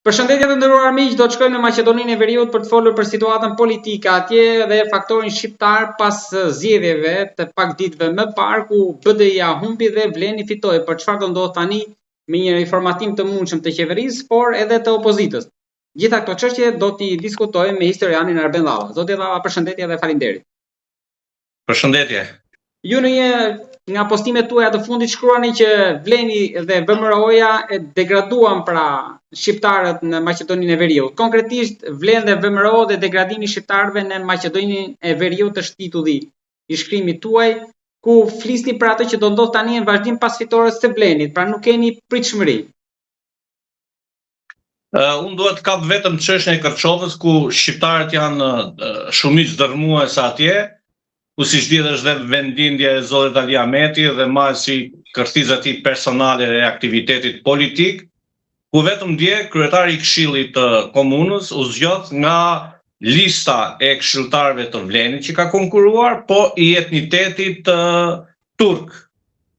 Përshëndetje të nderuar miq, do të shkojmë në Maqedoninë e Veriut për të folur për situatën politike atje dhe faktorin shqiptar pas zgjedhjeve të pak ditëve më parë ku BDI-ja humbi dhe Vleni fitoi. Për çfarë do ndodh tani me një informatim të mundshëm të qeverisë, por edhe të opozitës. Gjitha këto çështje do t'i diskutojmë me historianin Arben Llava. Zoti Llava, përshëndetje dhe faleminderit. Përshëndetje. Ju në një nga postimet tuaja të fundit shkruani që Vleni dhe VMRO-ja e degraduan pra shqiptarët në Maqedoninë e Veriut. Konkretisht Vlen dhe VMRO dhe degradimi i shqiptarëve në Maqedoninë e Veriut është titulli i shkrimit tuaj, ku flisni për atë që do ndodh tani në vazhdim pas fitores së Vlenit, pra nuk keni pritshmëri. Unë duhet të kap vetëm çështjen e Kërçovës, ku shqiptarët janë shumicë dërmuese atje, ku siç dihet është dhe vendindja e zotit Ali Ahmeti dhe ma si kërthiza e tij personale e aktivitetit politik, ku vetëm dje kryetari i Këshillit të Komunës u zgjodh nga lista e këshilltarëve të Vlenit që ka konkuruar, po i etnitetit turk.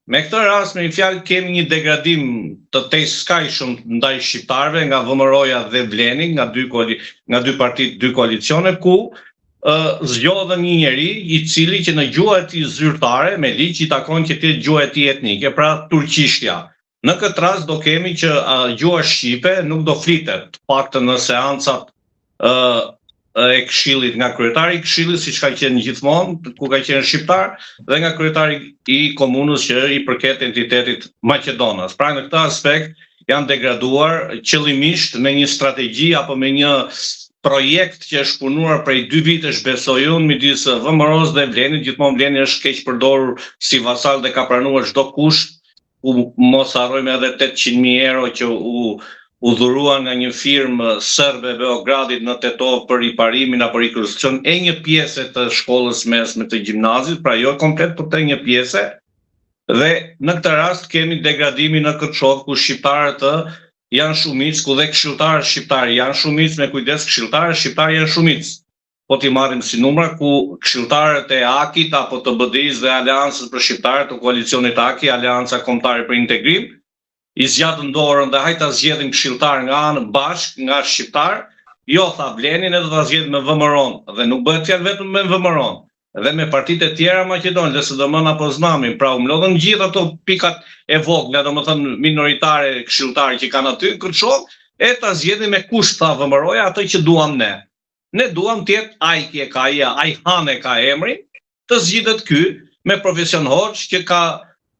Me këtë rast, me një fjalë, kemi një degradim të tejskajshëm ndaj shqiptarëve nga VMRO-ja dhe Vleni, nga dy partitë, dy koalicione, ku zgjodhen një njeri i cili që në gjuhën e tij zyrtare me ligj i takon që të gjuhë e tij etnike, pra turqishtja. Në këtë rast do kemi që gjuha shqipe nuk do flitet, të paktën në seancat e Këshillit nga kryetari i Këshillit, siç ka qenë gjithmonë, ku ka qenë shqiptar, dhe nga kryetari i Komunës që i përket entitetit Maqedonas. Pra në këtë aspekt janë degraduar qëllimisht me një strategji apo me një projekt që është punuar prej 2 vitesh, besoj unë, midis VMRO-s dhe Vlenit. Gjithmonë Vleni është keq përdorur si vasal dhe ka pranuar çdo kusht, ku mos harrojmë edhe 800.000 euro që u dhuruan nga një firmë serbe Beogradit në Tetov për riparimin apo rikonstruksion e një pjese të shkollës mesme të gjimnazit, pra jo komplet, por të një pjese. Dhe në këtë rast kemi degradimin në Kërçovë, ku shqiptarët janë shumicë, ku dhe këshilltarët shqiptarë janë shumicë, me kujdes këshilltarët shqiptarë janë shumicë. Po t'i marrim si numra, ku këshilltarët e AK-it apo të BDI-s dhe Aleancës për shqiptarët të koalicionit AK, Aleanca Kombëtare për Integrim, i zgjatën dorën dhe hajta zgjedhin këshilltar nga anë bashkë nga shqiptar, jo tha Vleni, ne do ta zgjedhim me VMRO-n, dhe nuk bëhet fjalë vetëm me VMRO-n, dhe me partitë e tjera maqedone, LSDM apo Znamin. Pra u mlodhen gjithë ato pikat e vogla, domethënë minoritare këshilltarë që kanë aty në Kërçovë, e ta zgjedhin me kusht, tha VMRO-ja, atë që duam ne. Ne duam të jetë Ajki e ka Ajhan e ka emrin, të zgjidhet ky me profesion hoxh që ka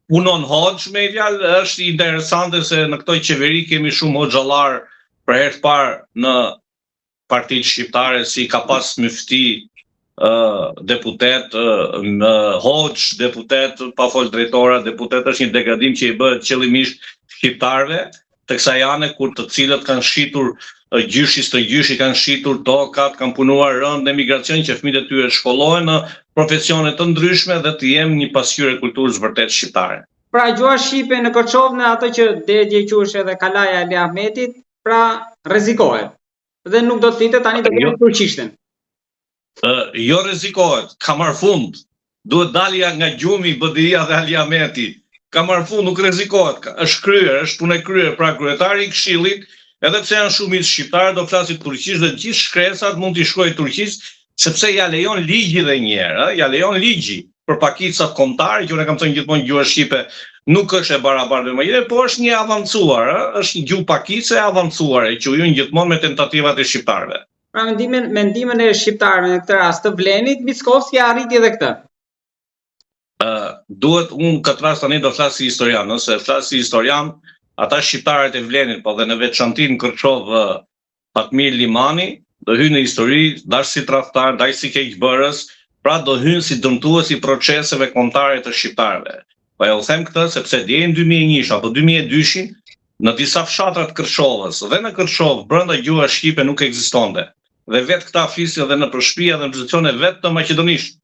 punon hoxh, me fjalë është interesante se në këtë qeveri kemi shumë hoxhallar për herë të parë në partitë shqiptare, si ka pas Myfti, deputet, hoxh, deputet, pa fol drejtora, deputet është një degradim që i bëhet qëllimisht shqiptarëve, të kësaj ane kur të cilët kanë shitur gjyshis të gjyshi, kanë shitur tokat, kanë punuar rënd në emigracion që fëmijët e tyre shkollohen në profesione të ndryshme dhe të jem një pasqyrë e kulturës vërtet shqiptare. Pra gjuha shqipe në Kërçovë, në atë që deri quhesh edhe kalaja e Ali Ahmetit, pra rrezikohet. Dhe nuk do të flitet tani do të turqishten. Jo rrezikohet, ka marrë fund. Duhet dalja nga gjumi BDI-ja dhe Ali Ahmeti. Ka marrë fund, nuk rrezikohet. Është kryer, është punë e kryer. Pra kryetari i Këshillit, edhe pse janë shumicë shqiptarë, do flasin turqisht dhe gjithë shkresat mund t'i shkruajë turqisht, sepse ja lejon ligji dhe një herë, ja lejon ligji për pakicat kombëtare, që unë kam thënë gjithmonë gjuha shqipe nuk është e barabartë me magjine, por është një avancuar, është një gjuhë pakice e avancuar, që u jun gjithmonë me tentativat e shqiptarëve. Pra mendimin e shqiptarëve në këtë rast të Vlenit, Mickovski arriti edhe këtë. Duhet unë këtë rast tani do flas si historian, nëse flas si historian, ata shqiptarët e Vlenit, po dhe në veçanti në Kërçovë, Fatmir Limani, do hynë në histori, dash si tradhtar, dash si keqbërës, pra do hynë si dëmtues i proceseve kombëtare të shqiptarëve. Po ja u them këtë sepse deri në 2001 apo 2002 në disa fshatra të Kërçovës dhe në Kërçovë brenda gjuha shqipe nuk ekzistonte. Dhe vetë këta flisin edhe në përshpia dhe në pozicione vetë të maqedonisht.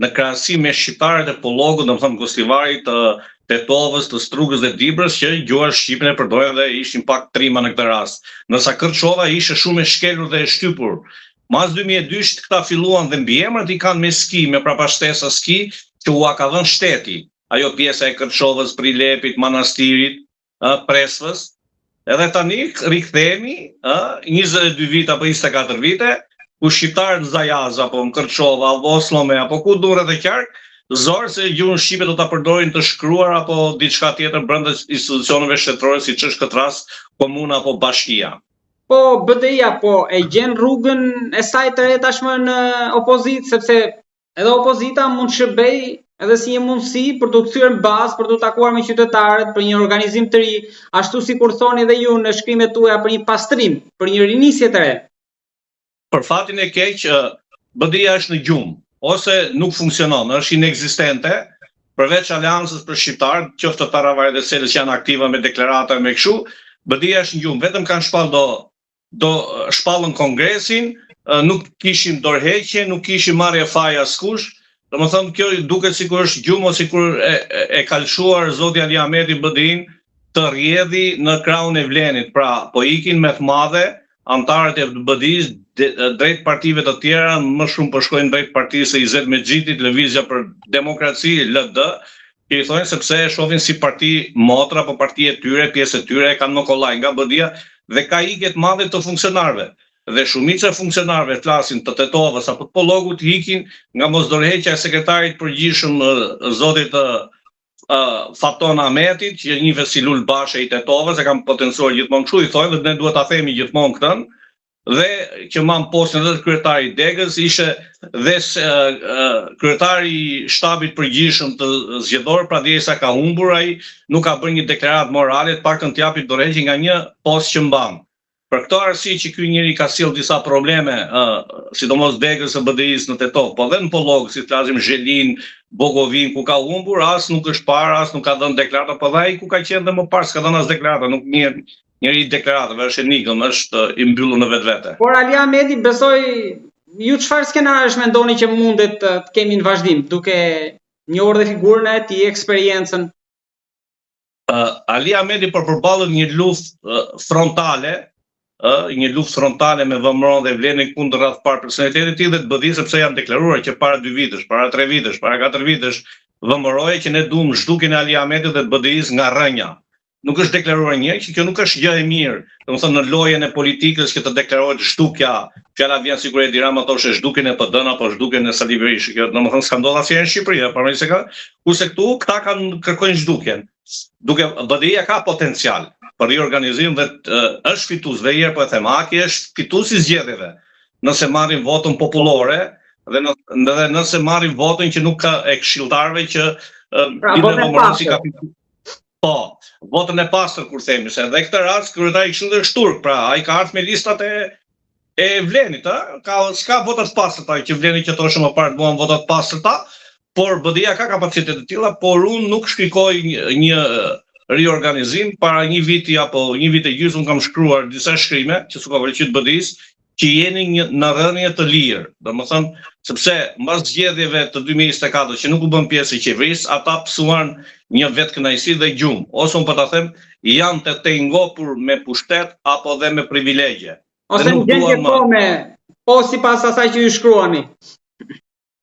Në krahasim me shqiptarët e Pollogut, domethënë Gostivarit, të Tetovës, të Strugës dhe Dibrës, që gjuha shqipe e përdorin dhe ishin pak trima në këtë rast. Ndërsa Kërçova ishte shumë e shkelur dhe e shtypur. Mas 2002 këta filluan dhe mbiemrat i kanë me ski, me prapashtesa ski, që u ka dhënë shteti. Ajo pjesa e Kërçovës, Prilepit, Manastirit, Presvës, Edhe tani rikthehemi 22 vite apo 24 vite, ku shqiptarët në Zajaz, apo në Kërçova, apo Oslome, apo ku duret e qark, zorë se gjuhën shqipe do ta përdorin të shkruar apo diçka tjetër brenda institucioneve shtetërore, siç është këtë rast komuna apo bashkia. Po BDI-a e gjen rrugën e saj të re tashmë në opozitë, sepse edhe opozita mund shërbej edhe si një mundësi për të kthyer në bazë, për të takuar me qytetarët, për një organizim të ri, ashtu si kur thoni dhe ju në shkrimet tuaja për një pastrim, për një rinisje të re. Për fatin e keq, BDI-a është në gjumë, ose nuk funksionon, është inekzistente, përveç aleancës për shqiptarët, qoftë Taravaj dhe Selës që janë aktiva me deklarata me kështu, BDI-a është në gjumë, vetëm kanë shpallë do shpallën kongresin, nuk kishim dorëheqje, nuk kishim marrje faja askush. Domethënë kjo duket sikur është gjumë ose sikur e kalshuar zoti Ali Ahmeti BDI-n të rrjedhi në krahun e Vlenit. Pra, po ikin me të madhe antarët e BDI-s drejt partive të tjera, më shumë po shkojnë drejt partisë së Izet Mexhitit, Lëvizja për Demokraci, LD, që i thonë sepse e shohin si parti motra apo parti e tyre, pjesë e tyre, kanë në kollaj nga BDI-a dhe ka ikje të madhe të funksionarëve. Dhe shumica e funksionarëve flasin të Tetovës apo të Pollogut ikin nga mosdorëheqja e sekretarit përgjithshëm zotit Faton Ahmetit, që njihet si Lul Bashe i Tetovës, e kanë potencuar gjithmonë kështu, i thonë dhe ne duhet ta themi gjithmonë këtë, dhe që mam postën edhe kryetari Degës, ishte dhe kryetari i shtabit përgjithshëm të zgjedhor, pra derisa ka humbur ai, nuk ka bërë një deklaratë morale, të paktën të japi dorëheqje nga një postë që mban. Për këtë arsye që ky njeri ka sjell disa probleme, sidomos Degës së BDI-s në Tetov, po dhe në Pollog, si flasim Zhelin, Bogovin, ku ka humbur, as nuk është parë, as nuk ka dhënë deklarata, po dhe ai ku ka qenë dhe më parë s'ka dhënë as deklarata, nuk njëri deklaratave, është enigëm, është i mbyllur në vetvete. Por Ali Ahmeti, besoj, ju çfarë skenarësh mendoni që mundet të kemi në vazhdim, duke njohur dhe figurën e tij, eksperiencën? Ali Ahmeti përballet një luftë frontale, një luftë frontale me VMRO dhe Vlenin kundër rreth parë personalitetit të tij dhe të BDI-s, sepse janë deklaruar që para 2 vitesh, para 3 vitesh, para 4 vitesh VMRO-ja që ne duam zhdukjen e Ali Ahmetit dhe të BDI-s nga rrënja. Nuk është deklaruar një që kjo nuk është gjë e mirë. Domethënë në lojën e politikës që të deklarohet zhdukja, fjala vjen sikur Edi Rama thoshte zhdukjen e PD-n apo zhdukjen e Sali Berishit. Kjo domethënë s'ka ndodhur asnjëherë në Shqipëri, por nëse ka, kurse këtu këta kanë kërkojnë zhdukjen. Duke BDI-ja ka potencial për riorganizim dhe është fitues, dhe herë po e them, Aki është fitues i zgjedhjeve. Nëse marrin votën popullore dhe nëse marrin votën që nuk ka e këshilltarëve që si ka fituar. Po, votën e pastër kur themi se edhe këtë rast kryetari i Këshillit është turk, pra ai ka ardhur me listat e Vlenit, s'ka vota të pastërta që Vleni që thoshëm më parë duan vota të pastërta, por BDI-ja ka kapacitete të tilla, por unë nuk shkikoj një riorganizim. Para një viti apo një vit e gjysmë kam shkruar disa shkrime që s'u ka pëlqyer BDI-s, që jeni në rrënje të lirë. Domethënë, sepse mbas zgjedhjeve të 2024 që nuk u bën pjesë e qeverisë, ata psuan një vetkënaqësi dhe gjumë, ose unë po ta them, janë të tengopur me pushtet apo dhe me privilegje. Ose në gjendje kome, po sipas asaj që ju shkruani.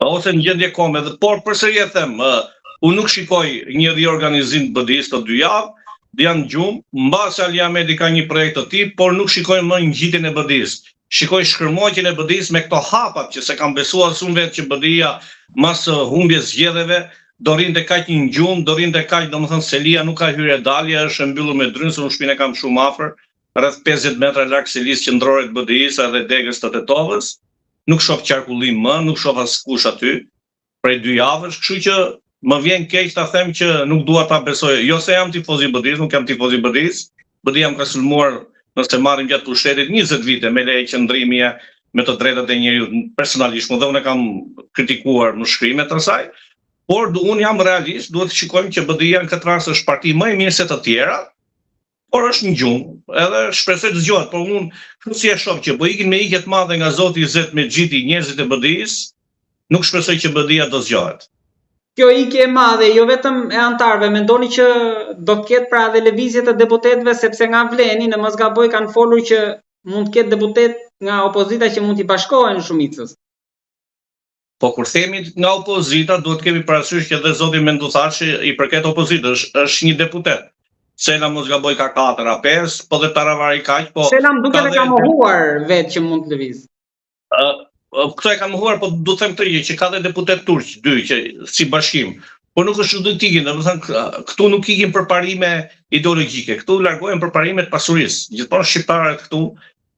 Ose në gjendje kome, por përsëri e them, unë nuk shikoj një riorganizim të BDI-s të 2 javë, janë gjumë, mbas Ali Ahmeti ka një projekt të tij, por nuk shikoj më ngjitjen e BDI-s. Shikoj shkërmoqjen e BDI-s me këto hapat që se kam besuar shumë vetë që BDI-ja mas humbjes zgjedhjeve do rinte kaq një gjumë, do rinte kaq, domethënë Selia nuk ka hyrje dalje, është mbyllur me drynsë, unë shtëpinë kam shumë afër, rreth 50 metra larg Selisë qendrore të BDI-s edhe Degës të Tetovës. Nuk shoh qarkullim më, nuk shoh askush aty prej 2 javësh, kështu që më vjen keq ta them që nuk dua ta besoj. Jo se jam tifoz i BDI-s, nuk jam tifoz i BDI-s. BDI-ja më ka sulmuar, nëse marrim gjatë pushtetit, 20 vite me leje qëndrimi me të drejtat e njeriut personalisht, dhe unë kam kritikuar në shkrimet të saj, por unë jam realist, duhet të shikojmë që BDI-ja në këtë rast është parti më e mirë se të tjera, por është një gjumë, edhe shpresoj të zgjohet, por unë kështu si e shoh që po ikin me ikje të madhe nga zoti Izet Mexhiti, njerëzit e BDI-s, nuk shpresoj që BDI-ja do zgjohet. Kjo ikje e madhe, jo vetëm e antarëve, mendoni që do të ketë pra dhe lëvizje të deputetëve, sepse nga Vleni në mos gaboj kanë folur që mund të ketë deputet nga opozita që mund t'i bashkohen shumicës. Po kur themi nga opozita, duhet kemi parasysh që edhe zoti Menduthaçi i përket opozitës është një deputet. Sela mos gaboj ka 4 a 5, po dhe Taravari kaq, po Sela më duket e ka mohuar vetë që mund të lëviz. Këto e kanë mohuar, po do të them të që ka dhe deputet turq, 2 që si bashkim. Po nuk është do të ikin, domethënë këtu nuk ikin për parime ideologjike, këtu largohen për parime të pasurisë. Gjithmonë shqiptarët këtu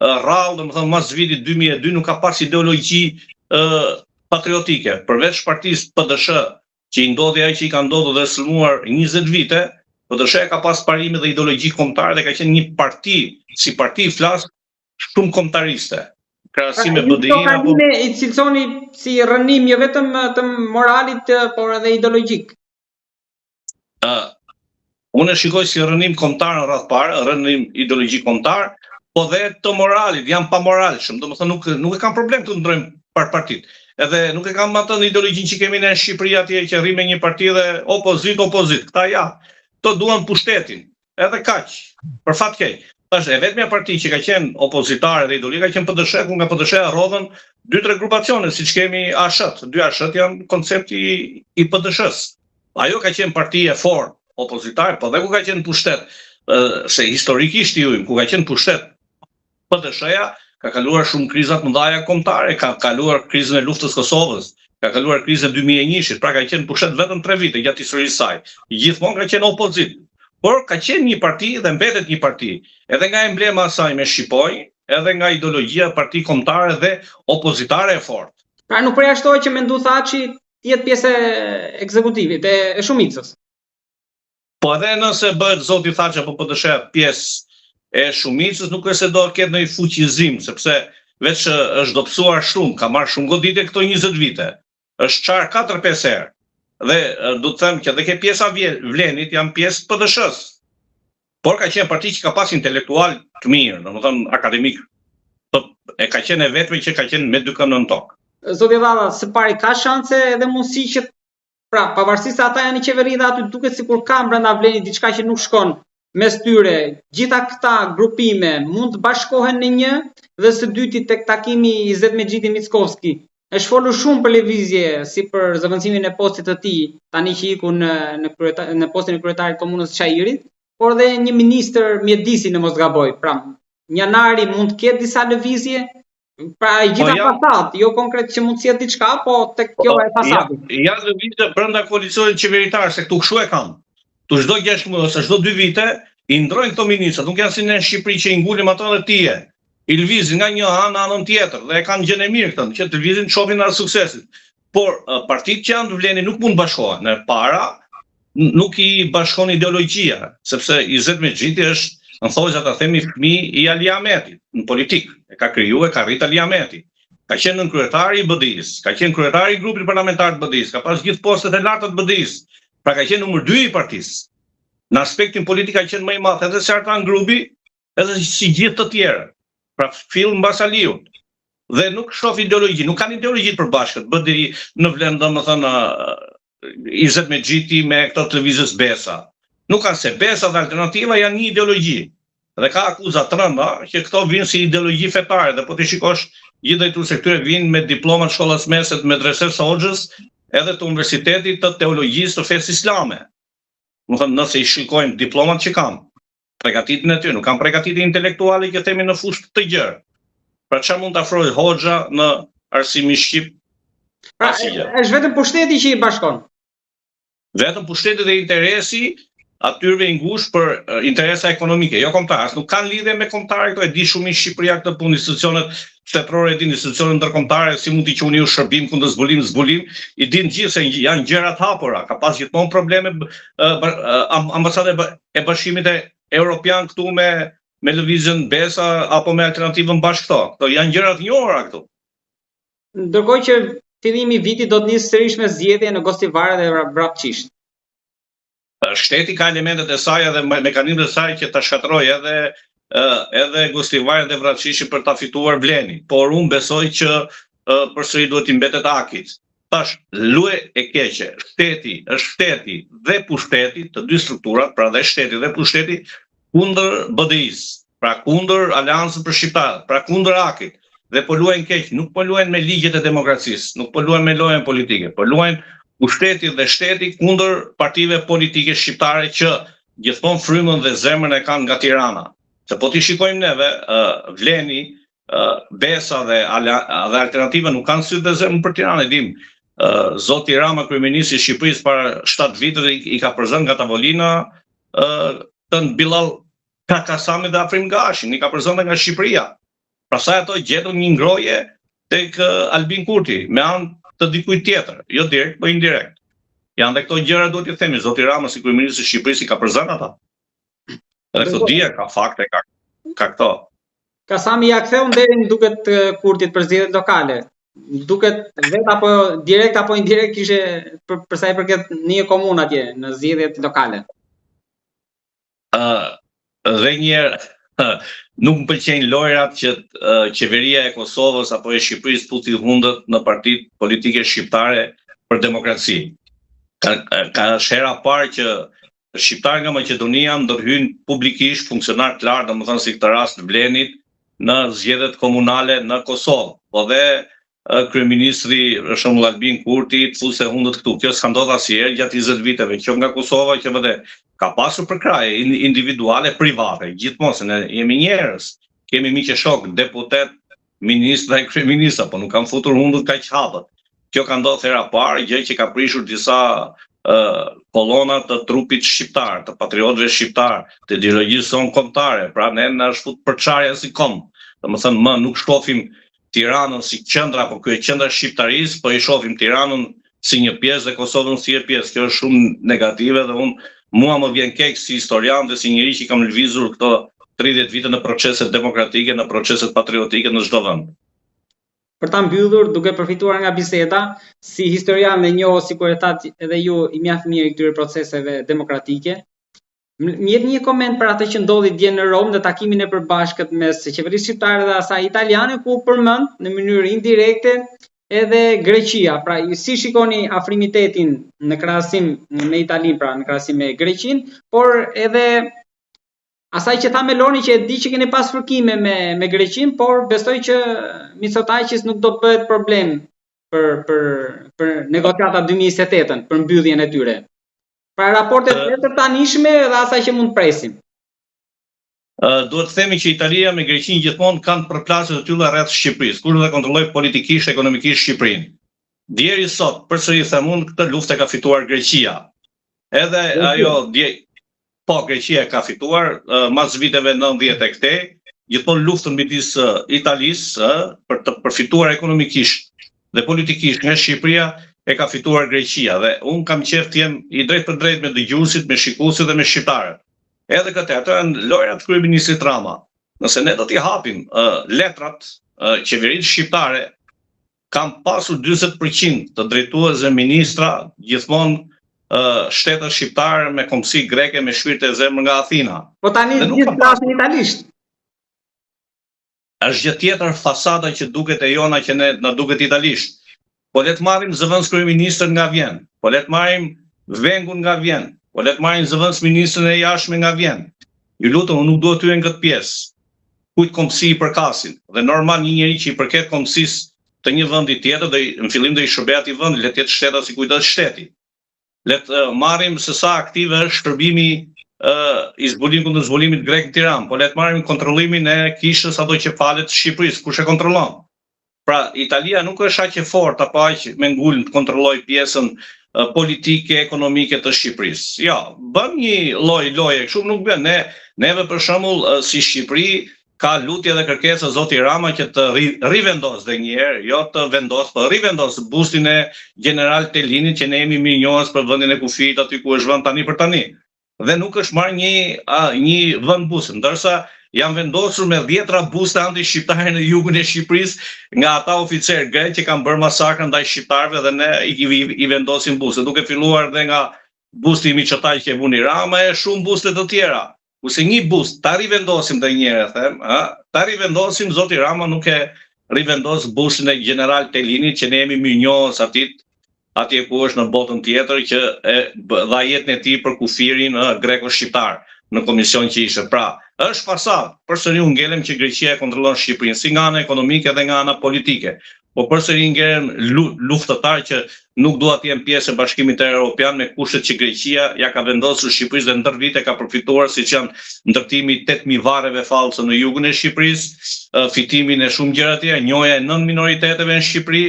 rrallë, domethënë mas vitit 2002 nuk ka pas ideologji patriotike, përveç partisë PDSH, që i ndodhi ai që i ka ndodhur dhe sulmuar 20 vite, PDSH ka pas parime dhe ideologji kombëtare dhe ka qenë një parti, si parti flas, shumë kombëtariste. Krahasim me BDI-n apo i cilësoni si rënim jo vetëm të moralit, por edhe ideologjik. Unë e shikoj si rënim kombëtar në radhë parë, rënim ideologjik kombëtar, po dhe të moralit, janë pa moralshëm, domethënë nuk e kam problem të ndrojmë partit. Edhe nuk e kam atë ideologjin që kemi në Shqipëri atje që rri me një parti dhe opozit, këta ja, to duan pushtetin, edhe kaq, për fat keq. Tash e vetmja parti që ka qenë opozitare dhe ideologjike ka qenë PDSH, ku nga PDSH rodhen 2-3 grupacione, siç kemi ASH, 2 ASH janë koncepti i PDSH-s. Ajo ka qenë parti e fortë opozitare, po dhe ku ka qenë pushtet, se historikisht ku ka qenë pushtet PDSH-ja, ka kaluar shumë krizat mëdha kombëtare, ka kaluar krizën e luftës Kosovës, ka kaluar krizën e 2001-shit, pra ka qenë pushtet vetëm 3 vite gjatë historisë saj. Gjithmonë ka qenë opozit. Por ka qenë një parti dhe mbetet një parti, edhe nga emblema e saj me shqipoj, edhe nga ideologjia parti kombëtare dhe opozitare e fortë. Pra nuk përjashtohet që Mendu Thaçi të jetë pjesë e ekzekutivit e shumicës. Po edhe nëse bëhet zoti Thaçi apo PDSH pjesë e shumicës, nuk është se do ketë ndonjë fuqizim, sepse veç është dobësuar shumë, ka marrë shumë goditje këto 20 vite. Është çar 4-5 herë. Dhe do të them që edhe ke pjesa Vlenit janë pjesë PDSH-s. Por ka qenë parti që ka pas intelektual të mirë, domethënë akademik. E ka qenë vetëm që ka qenë me 2 këmbë në tokë. Zoti Dhalla, së pari ka shanse edhe mundësi që pra pavarësisht se ata janë në qeveri dhe aty duket sikur ka brenda Vlenit diçka që nuk shkon mes tyre, gjitha këta grupime mund të bashkohen në një, dhe së dyti tek takimi i Izet Mexhiti Mickovski. Është folur shumë për lëvizje si për zëvendësimin e postit të tij, tani që iku në postin e kryetarit të komunës Çajirit, por dhe një ministër mjedisi në mos gaboj. Pra, janari mund të ketë disa lëvizje, pra i gjitha pasat, jo konkret që mund të jetë diçka, po tek kjo e pasatit. Janë lëvizje brenda koalicionit qeveritar, se këtu kshu e kanë. Tu çdo 6 muaj ose çdo 2 vite i ndrojnë këto ministra, nuk janë si në Shqipëri që i ngulim ato dhe tije. I lëvizin nga një anë në anën tjetër dhe e kanë gjën e mirë këtë, që të lëvizin shohin në suksesit. Por partitë që janë të Vleni nuk mund bashkohen. Në para nuk i bashkon ideologjia, sepse Izet Mexhiti është, në thojë ta themi, fëmijë i Ali Ahmetit në politikë. E ka krijuar, ka rrit Ali Ahmeti. Ka qenë nën kryetari i BDI-s, ka qenë kryetari i grupit parlamentar të BDI-s, ka pas gjithë postet e larta të BDI-s. Pra ka qenë numër 2 i partisë. Në aspektin politik ka qenë më i madh edhe se ata në grupi, edhe si gjithë të tjerë. Pra fill mbas Aliut. Dhe nuk shoh ideologji, nuk kanë ideologji të përbashkët. BDI në Vlen, domethënë Izet Mexhiti me këto televizës Besa. Nuk kanë se Besa dhe Alternativa janë një ideologji. Dhe ka akuza të rënda që këto vinë si ideologji fetare, dhe po ti shikosh gjithë drejtues se këtyre vinë me diplomat shkollas meset Medreses Hoxhës, edhe të Universitetit të Teologjisë të Fesë Islame. Domethënë nëse i shikojmë diplomat që kanë, pregatitjen e tyre, nuk kanë pregatitje intelektuale që themi në fushë të gjerë. Pra çfarë mund të afrojë Hoxha në arsimin shqip? Pra, është vetëm pushteti që i bashkon. Vetëm pushteti dhe interesi atyre i ngushtë për interesa ekonomike, jo kombëtare. Nuk kanë lidhje me kombëtare, këto e di shumë i Shqipëria këtë punë, institucionet shtetërore, institucionet ndërkombëtare, si mund t'i quajnë ju shërbim kundër zbulim, i din gjithë se janë gjëra të hapura, ka pas gjithmonë probleme ambasada e Bashkimit Evropian këtu me lëvizjen Besa apo me Alternativën bashkë këto. Këto janë gjëra të njohura këtu. Ndërkohë që fillimi i vitit do të nisë sërish me zgjedhje në Gostivare dhe Vrapçisht. Shteti ka elementet e saj dhe mekanizmet e saj që ta shkatërrojë edhe Gostivare dhe Vrapçishi për ta fituar Vleni, por unë besoj që përsëri duhet i mbetet Akit. Tash luaj e keqe, është shteti dhe pushteti, të dy strukturat, pra dhe shteti dhe pushteti kundër BDI-s, pra kundër Aleancës për Shqiptarët, pra kundër Akit. Dhe po luajnë keq, nuk po luajnë me ligjet e demokracisë, nuk po luajnë me lojën politike, po luajnë pushteti dhe shteti kundër partive politike shqiptare që gjithmonë frymën dhe zemrën e kanë nga Tirana. Se po t'i shikojmë neve, Vleni, Besa dhe alternativa nuk kanë sy dhe zemrën për Tiranë, e dim. Zoti Rama, kryeministri i Shqipërisë para 7 viteve i ka përzënë nga tavolina të Bilal Kasami dhe Afrim Gashin, i ka përzënë nga Shqipëria. Prasaj ato gjetën një ngroje tek Albin Kurti, me anë të dikujt tjetër, jo direkt, po indirekt. Janë dhe këto gjëra duhet t'i themi, zoti Rama si kryeministri i Shqipërisë i ka përzënë ata. Edhe këto dia ka fakte, ka këto. Kasami ja ktheu nderin duket Kurtit për zgjedhjet lokale. Duket vet apo direkt apo indirekt kishe për sa i përket një komunë atje në zgjedhjet lokale. Dhe njëherë nuk më pëlqejnë lojrat që qeveria e Kosovës apo e Shqipërisë futi hundët në partitë politike shqiptare për demokraci. Ka shera parë që shqiptarë nga Maqedonia ndërhyjnë publikisht funksionar të lartë, domethënë si këtë rast të Vlenit, në zgjedhjet komunale në Kosovë. Po dhe kryeministri për shembull Albin Kurti fuse hundët këtu. Kjo s'ka ndodhur asnjëherë gjatë 20 viteve, që nga Kosova që vëde ka pasur përkraje individuale, private, gjithmonë se ne jemi njerëz, kemi miq e shok, deputet, ministra e kryeministra, po nuk kanë futur hundët kaq hapët. Kjo ka ndodhur hera parë, gjë që ka prishur disa kolona të trupit shqiptar, të patriotëve shqiptar, të ideologjisë sonë kombëtare. Pra ne na është fut përçarja si kom. Domethënë më nuk shohim Tiranën si qendra apo ky qendra shqiptarisë, po i shohim Tiranën si një pjesë dhe Kosovën si një pjesë. Kjo është shumë negative dhe mua më vjen keq si historian dhe si njëri që kam lëvizur këto 30 vite në proceset demokratike, në proceset patriotike në çdo vend. Për ta mbyllur, duke përfituar nga biseda, si historian dhe njoh sikur e thatë edhe ju i mjaft mirë këtyre proceseve demokratike, më jep një koment për atë që ndodhi dje në Rom në takimin e përbashkët mes qeverisë shqiptare dhe asaj italiane, ku përmend në mënyrë indirekte edhe Greqia. Pra, si shikoni afrimitetin në krahasim me Italinë, pra në krahasim me Greqinë, por edhe asaj që tha Meloni, që e di që keni pas fërkime me Greqinë, por besoj që Mitsotakis nuk do bëhet problem për negociatat 2028-ën, për mbylljen e tyre. Pra raportet të tanishme dhe asaj që mund presim. Duhet të themi që Italia me Greqinë gjithmonë kanë përplasje të tilla rreth Shqipërisë, kur dhe kontrolloi politikisht, ekonomikisht Shqipërinë. Deri sot, përsëri them unë, këtë luftë ka fituar Greqia. Edhe ajo po Greqia ka fituar mas viteve 90 e këtej, gjithmonë luftën midis Italisë për të përfituar ekonomikisht dhe politikisht nga Shqipëria e ka fituar Greqia dhe unë kam qejf të jem i drejt për drejt me dëgjuesit, me shikuesit dhe me shqiptarët. Edhe këtë ato janë lojrat e kryeministrit Rama. Nëse ne do t'i hapim letrat, qeveritë shqiptare kanë pasur 40% të drejtuesve ministra, gjithmonë shtetet shqiptare me kombësi greke, me shpirt e zemër nga Athina. Po tani gjithë flasin italisht. Është gjë tjetër fasada që duket e jona që ne na duket italisht. Po le të marrim zëvendës kryeministër nga Vjen, po le të marrim Vengun nga Vjen, po le të marrim zëvendës ministrën e jashtme nga Vjen. Ju lutem, nuk duhet të hyen këtë pjesë. Kujt kombësi i përkasin. Dhe normal një njeri që i përket kombësisë të një vendi tjetër, dhe në fillim do i shërbej atij vendi, le të jetë shteta si kujt është shteti. Le të marrim se sa aktive është shërbimi i kundër zbulimit grek në Tiranë, po le të marrim kontrollimin e kishës ato që falet Shqipërisë, kush e kontrollon? Pra, Italia nuk është aq e fortë apo aq me ngulm të kontrollojë pjesën politike, ekonomike të Shqipërisë. Jo, bën një lloje kështu nuk bën. Neve për shembull si Shqipëri ka lutje dhe kërkesa zoti Rama që të rivendos dhe njëherë, jo të vendos, po rivendos bustin e general Telinit që ne jemi mirënjohës për vendin e kufijit aty ku është vend tani për tani. Dhe nuk është marrë një vend busë, ndërsa janë vendosur me 10 buste anti-shqiptare në jugun e Shqipërisë nga ata oficerë grek që kanë bërë masakrën ndaj shqiptarëve dhe ne i vendosim buste. Duke filluar dhe nga busti i Mitsotakis që e vuni Rama e shumë buste të tjera. Kurse një bust ta rivendosim dhe njëherë them, ta rivendosim, zoti Rama nuk e rivendos bustin e general Telinit që ne jemi mirënjohës atje ku është në botën tjetër që dha jetën e tij për kufirin greko-shqiptar në komision që ishte. Pra, Është fasadë. Përsëri u ngelem që Greqia e kontrollon Shqipërinë si nga ana ekonomike dhe nga ana politike. Po përsëri ngelem luftëtar që nuk dua të jenë pjesë e Bashkimit Evropian me kushtet që Greqia ja ka vendosur Shqipërisë dhe ndër vite ka përfituar, siç janë ndërtimi 8000 varreve fallse në jugun e Shqipërisë, fitimin e shumë gjëra tjera, njohja e 9 minoriteteve në Shqipëri,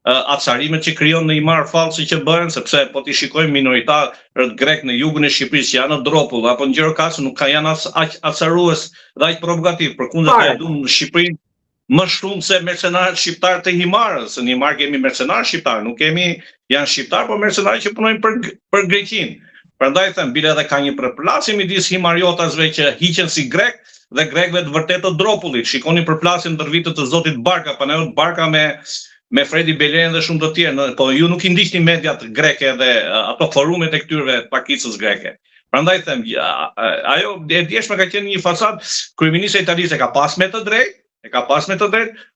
acarimet që krijon në imar fallse që bëhen, sepse po ti shikojmë minoritarët grek në jugun e Shqipërisë që janë në Dropull apo në Gjirokastër nuk janë aq acarues dhe aq provokativ, përkundër e duan në Shqipëri më shumë se mercenarët shqiptar të Himarës. Në Himar kemi mercenarë shqiptar, nuk kemi janë shqiptar, por mercenarë që punojnë për Greqinë. Prandaj them, bile edhe ka një përplasje midis himariotasve që hiqen si grek dhe grekëve të vërtetë të Dropullit. Shikoni përplasjen ndër vitet të Zotit Barka, Panajot Barka me Fredi Belen dhe shumë të tjerë, po ju nuk i ndiqni mediat greke dhe ato forumet e këtyre pakicës greke. Prandaj them, ajo e djeshme ka qenë një fasad, kryeministri i Italisë ka pas me të drejtë,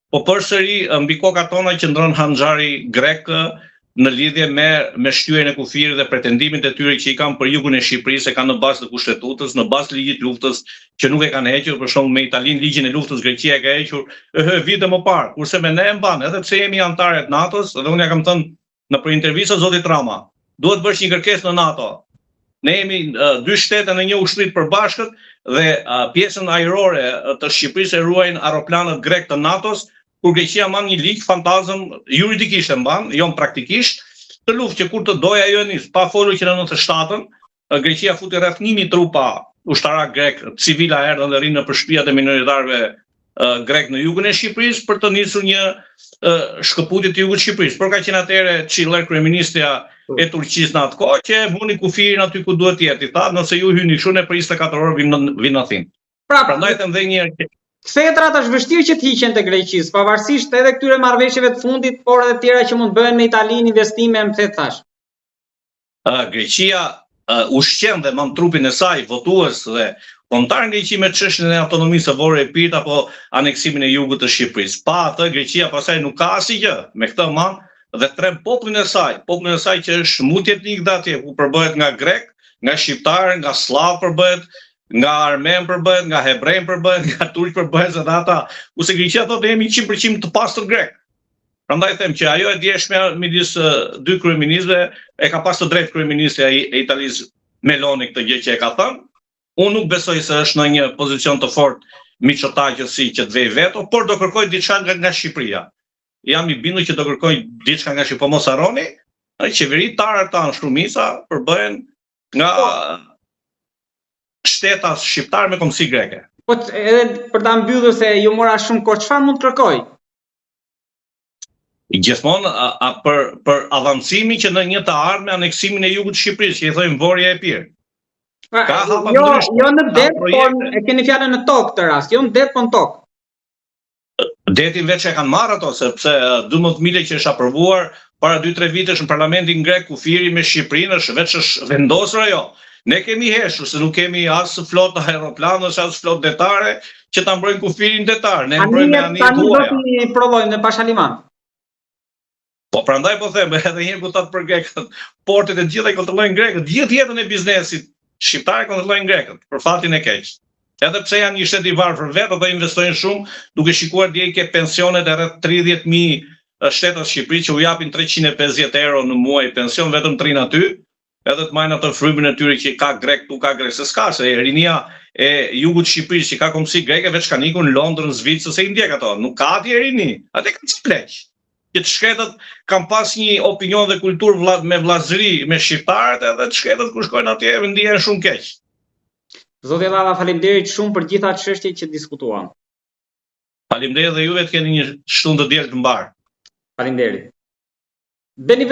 po përsëri mbi kokat tona qëndron Hanxhari grek në lidhje me shtyjen e kufirit dhe pretendimin e tyre që i kanë për jugun e Shqipërisë, e kanë në bazë të kushtetutës, në bazë të ligjit luftës që nuk e kanë hequr, për shembull me Italinë ligjin e luftës Greqia e ka hequr vite më parë, kurse me ne e mban, edhe pse jemi anëtarë të NATO-s, dhe unë ja kam thënë në për intervistë zotit Rama, duhet bësh një kërkesë në NATO. Ne jemi 2 shtete në një ushtri të përbashkët dhe pjesën ajrore të Shqipërisë e ruajnë aeroplanët grek të NATO-s, kur Greqia mban një ligj fantazëm juridikisht e mban, jo praktikisht, të luftë që kur të doja ajo nis, pa folur që në 97-ën Greqia futi rreth 1000 trupa ushtarak grek, civila erdhën dhe rinë në shtëpiat e minoritarëve grek në jugun e Shqipërisë për të nisur një shkëputje të jugut të Shqipërisë. Por ka qenë atëherë Çiller kryeministja e Turqisë në atë kohë që vuni kufirin aty ku duhet të jetë. I tha, nëse ju hyni kështu ne për 24 orë vinë në Athinë. Prandaj them edhe një herë Kthjetrat është vështirë që të hiqen te Greqisë, pavarësisht edhe këtyre marrëveshjeve të fundit, por edhe tjera që mund bëhen me Italinë, investime, më the thash. Greqia ushqen dhe mban trupin e saj votues dhe kontar Greqi me çështjen e autonomisë së Vorë e Pirit apo aneksimin e jugut të Shqipërisë. Pa atë Greqia pastaj nuk ka asgjë. Me këtë man dhe trem popullin e saj që është multietnik atje, ku përbëhet nga grek, nga shqiptar, nga slav përbëhet, nga armen përbëhet, nga hebrej përbëhet, nga turq përbëhet edhe ata. Ose Greqia thotë jemi 100% të pastër grek. Prandaj them që ajo e djeshme midis 2 kryeministëve e ka pas të drejtë kryeministja e Italisë Meloni këtë gjë që e ka thënë. Unë nuk besoj se është në një pozicion të fortë miçotaqësi që të vej veto, por do kërkoj diçka nga Shqipëria. Jam i bindur që do kërkoj diçka nga Shqipëria, po mos harroni, qeveritarët tanë shumica përbëhen nga shteta shqiptar me kombësi greke. Po edhe për ta mbyllur se ju mora shumë kohë, çfarë mund të kërkoj? Gjithmonë për avancimin që në një të ardhme aneksimin e jugut të Shqipërisë, që i thojmë Vorja e Pirë. Jo në det, por e keni fjalën në tokë këtë rast, jo në det, po në tokë. Detin veç e kanë marrë ato, sepse 12 mile që është aprovuar para 2-3 vitesh në parlamentin grek kufiri me Shqipërinë është vendosur ajo. Ne kemi heshur se nuk kemi as flotë aeroplanësh, as flotë detare që ta mbrojnë kufirin detar. Ne mbrojmë me anije tuaja. Tani do t'i provojmë në Pashaliman. Po prandaj po them, edhe një herë ku thot për grekët, portet e gjitha i kontrollojnë grekët, gjithë jetën e biznesit shqiptar kontrollojnë grekët, për fatin e keq. Edhe pse janë një shtet i varfër vetë, ata investojnë shumë, duke shikuar dje ke pensionet e rreth 30.000 shtetas Shqipëri që u japin 350 euro në muaj pension, vetëm 3 aty. Edhe të majnë atë frymën e tyre që ka grek, tu ka grek, se s'ka, se rinia e jugut Shqipërisë që ka kombësi greke veç kanë ikur në Londër, në Zvicër, se i ndjek ato, nuk ka atje rini, atë kanë spleq. Që të shkretët kanë pas një opinion dhe kulturë me vllazëri me shqiptarët, edhe të shkretët kur shkojnë atje ndihen shumë keq. Zoti Llava, faleminderit shumë për gjitha çështjet që diskutuam. Faleminderit dhe juve të keni një shtunë të diel të mbar. Faleminderit. Beni